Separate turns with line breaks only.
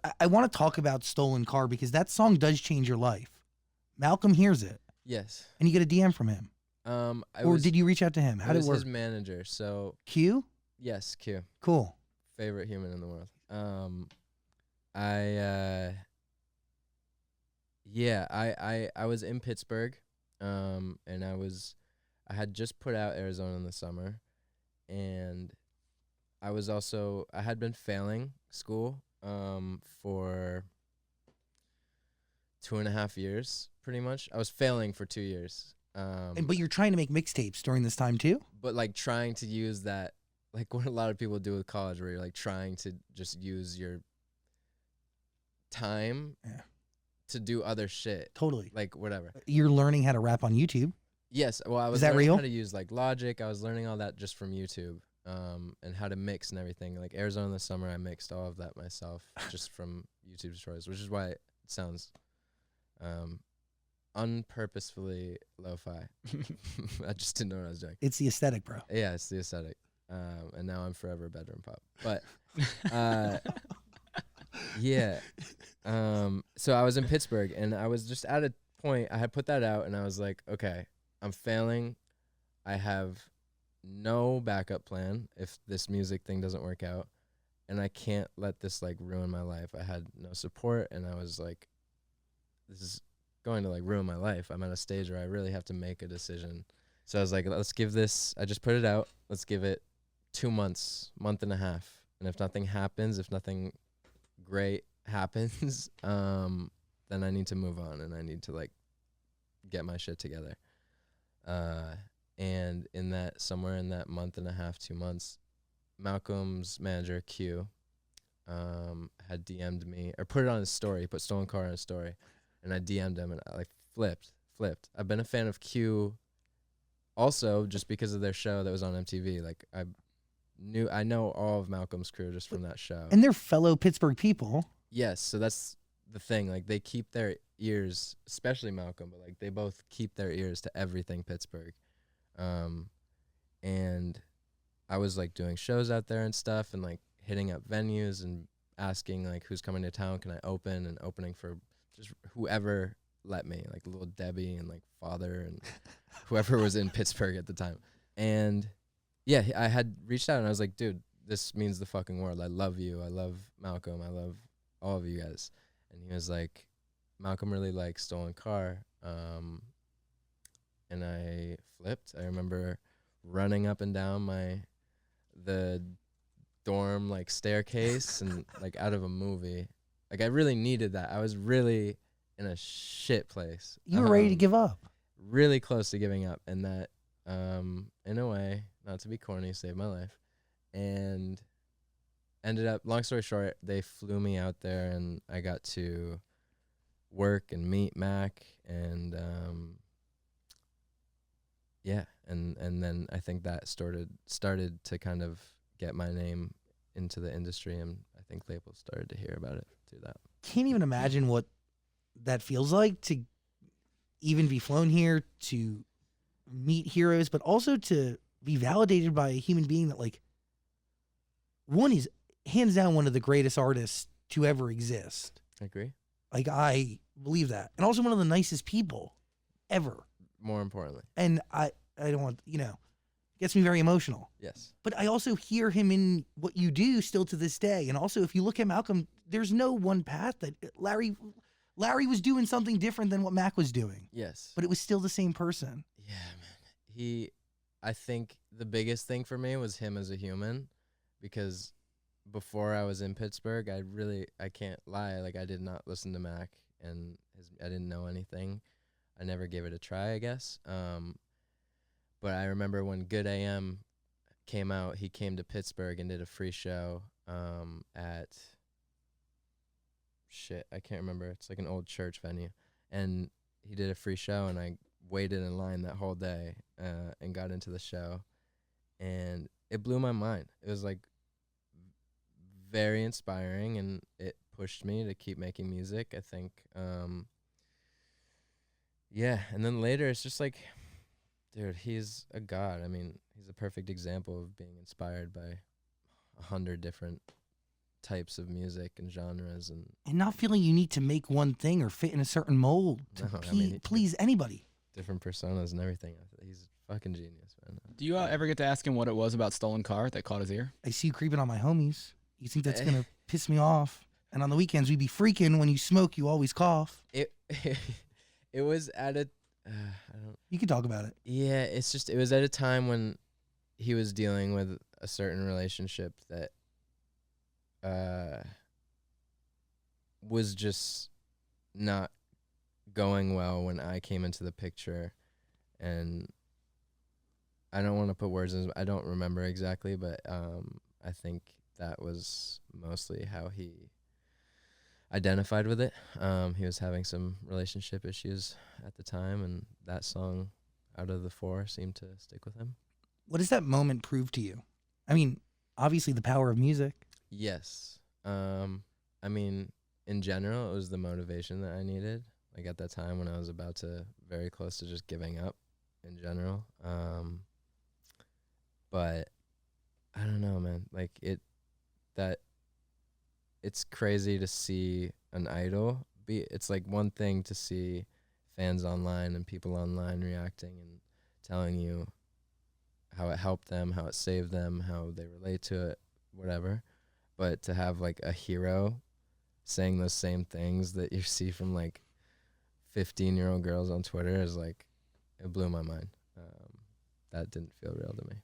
But I want to talk about Stolen Car because that song does change your life. Malcolm hears it,
Yes.
and you get a DM from him. Or did you reach out to him? How did it work?
His manager. So
Q?
yes, Q.
Cool.
Favorite human in the world. I was in Pittsburgh, and I had just put out Arizona in the summer, and I had been failing school for 2.5 years, pretty much. I was failing for 2 years.
But you're trying to make mixtapes during this time too?
But like trying to use that, like what a lot of people do with college, where you're like trying to just use your time to do other shit.
Totally.
Like whatever.
You're learning how to rap on YouTube?
Yes. Well, I was
Is that
learning
real?
how to use like Logic. I was learning all that just from YouTube, and how to mix and everything. Like Arizona in the summer, I mixed all of that myself just from YouTube tutorials, which is why it sounds unpurposefully lo-fi. I just didn't know what I was doing.
It's the aesthetic, bro.
Yeah, it's the aesthetic. And now I'm forever bedroom pop. But yeah. So I was in Pittsburgh, and I was just at a point. I had put that out, and I was like, okay, I'm failing. I have no backup plan if this music thing doesn't work out, and I can't let this like ruin my life. I had no support, and I was like, this is going to like ruin my life. I'm at a stage where I really have to make a decision. So I was like, let's give this, I just put it out. Let's give it 2 months, month and a half. And if nothing happens, if nothing great happens, then I need to move on, and I need to like get my shit together. And somewhere in that month and a half, 2 months, Malcolm's manager, Q, had DM'd me, or put it on his story, put Stolen Car on his story. And I DM'd him, and I like flipped. I've been a fan of Q also just because of their show that was on MTV. Like I know all of Malcolm's crew just from that show.
And they're fellow Pittsburgh people.
Yes, so that's the thing. Like they keep their ears, especially Malcolm, but like they both keep their ears to everything Pittsburgh. And I was like doing shows out there and stuff, and like hitting up venues and asking like who's coming to town, can I open, and opening for just whoever let me, like Little Debbie and like Father and whoever was in Pittsburgh at the time. And yeah, I had reached out, and I was like, dude, this means the fucking world. I love you. I love Malcolm. I love all of you guys. And he was like, Malcolm really likes Stolen Car. And I flipped. I remember running up and down the dorm like staircase and like out of a movie. Like I really needed that. I was really in a shit place.
You were ready to give up.
Really close to giving up, and that in a way, not to be corny, saved my life. And ended up, long story short, they flew me out there, and I got to work and meet Mac, and yeah, and then I think that started to kind of get my name into the industry, and I think labels started to hear about it through that.
Can't even imagine what that feels like to even be flown here, to meet heroes, but also to be validated by a human being that like one is hands down one of the greatest artists to ever exist.
I agree.
Like I believe that. And also one of the nicest people ever.
More importantly.
And I don't want, gets me very emotional.
Yes.
But I also hear him in what you do still to this day. And also if you look at Malcolm, there's no one path that Larry was doing something different than what Mac was doing.
Yes.
But it was still the same person.
Yeah, man. I think the biggest thing for me was him as a human, because before I was in Pittsburgh, I can't lie, like I did not listen to Mac, and I didn't know anything. I never gave it a try, I guess. But I remember when Good AM came out, he came to Pittsburgh and did a free show at I can't remember. It's like an old church venue. And he did a free show, and I waited in line that whole day and got into the show. And it blew my mind. It was like very inspiring, and it pushed me to keep making music, I think. Yeah, and then later it's just like, dude, he's a god. I mean, he's a perfect example of being inspired by 100 different types of music and genres, and
not feeling you need to make one thing or fit in a certain mold to
No, I mean,
please anybody.
different personas and everything. He's a fucking genius, man.
Do you ever get to ask him what it was about Stolen Car that caught his ear?
I see you creeping on my homies. You think that's gonna piss me off? And on the weekends we be freaking. When you smoke, you always cough.
It it was at a I don't.
You can talk about it.
Yeah, it was at a time when he was dealing with a certain relationship that was just not going well when I came into the picture, and I don't want to put words in. I don't remember exactly, but I think that was mostly how he identified with it. He was having some relationship issues at the time, and that song, out of the 4, seemed to stick with him.
What does that moment prove to you? I mean, obviously the power of music.
Yes. I mean, in general, it was the motivation that I needed. Like at that time when I was very close to just giving up in general. But I don't know, man. Like it's crazy to see an idol it's like one thing to see fans online and people online reacting and telling you how it helped them, how it saved them, how they relate to it, whatever. But to have like a hero saying those same things that you see from like 15-year-old girls on Twitter is like, it blew my mind. That didn't feel real to me.